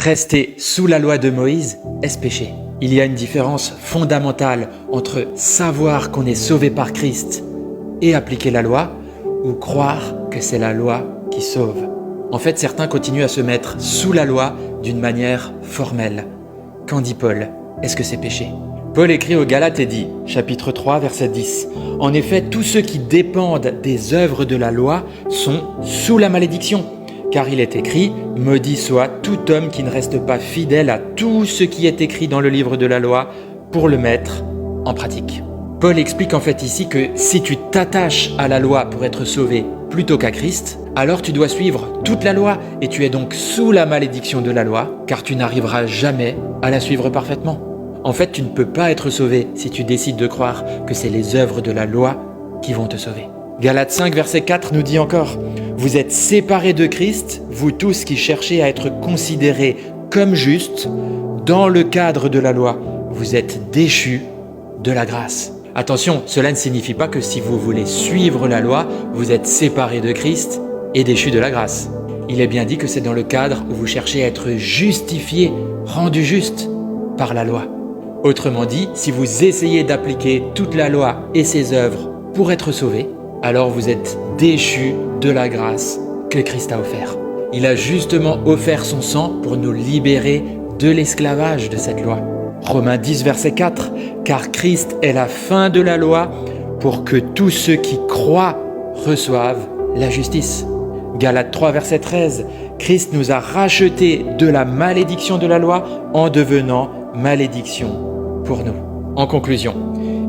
Rester sous la loi de Moïse, est-ce péché? Il y a une différence fondamentale entre savoir qu'on est sauvé par Christ et appliquer la loi, ou croire que c'est la loi qui sauve. En fait, certains continuent à se mettre sous la loi d'une manière formelle. Qu'en dit Paul? Est-ce que c'est péché? Paul écrit aux Galates et dit, chapitre 3, verset 10, « En effet, tous ceux qui dépendent des œuvres de la loi sont sous la malédiction. Car il est écrit, « Maudit soit tout homme qui ne reste pas fidèle à tout ce qui est écrit dans le livre de la loi pour le mettre en pratique. » Paul explique en fait ici que si tu t'attaches à la loi pour être sauvé plutôt qu'à Christ, alors tu dois suivre toute la loi et tu es donc sous la malédiction de la loi, car tu n'arriveras jamais à la suivre parfaitement. En fait, tu ne peux pas être sauvé si tu décides de croire que c'est les œuvres de la loi qui vont te sauver. Galates 5, verset 4 nous dit encore « Vous êtes séparés de Christ, vous tous qui cherchez à être considérés comme justes dans le cadre de la loi. Vous êtes déchus de la grâce. » Attention, cela ne signifie pas que si vous voulez suivre la loi, vous êtes séparés de Christ et déchus de la grâce. Il est bien dit que c'est dans le cadre où vous cherchez à être justifié, rendu juste par la loi. Autrement dit, si vous essayez d'appliquer toute la loi et ses œuvres pour être sauvé, alors vous êtes déchus de la grâce que Christ a offert. Il a justement offert son sang pour nous libérer de l'esclavage de cette loi. Romains 10, verset 4, « Car Christ est la fin de la loi pour que tous ceux qui croient reçoivent la justice. » Galates 3, verset 13, « Christ nous a rachetés de la malédiction de la loi en devenant malédiction pour nous. » En conclusion,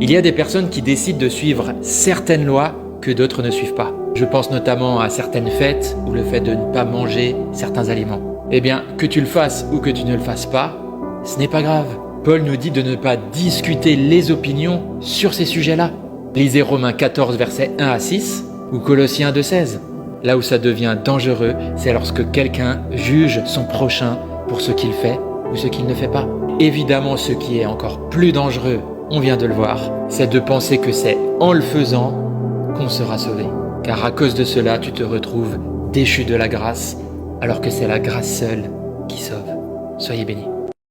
il y a des personnes qui décident de suivre certaines lois que d'autres ne suivent pas. Je pense notamment à certaines fêtes ou le fait de ne pas manger certains aliments. Eh bien, que tu le fasses ou que tu ne le fasses pas, ce n'est pas grave. Paul nous dit de ne pas discuter les opinions sur ces sujets-là. Lisez Romains 14, versets 1 à 6 ou Colossiens 2, 16. Là où ça devient dangereux, c'est lorsque quelqu'un juge son prochain pour ce qu'il fait ou ce qu'il ne fait pas. Évidemment, ce qui est encore plus dangereux, on vient de le voir, c'est de penser que c'est en le faisant qu'on sera sauvé. Car à cause de cela, tu te retrouves déchu de la grâce, alors que c'est la grâce seule qui sauve. Soyez bénis.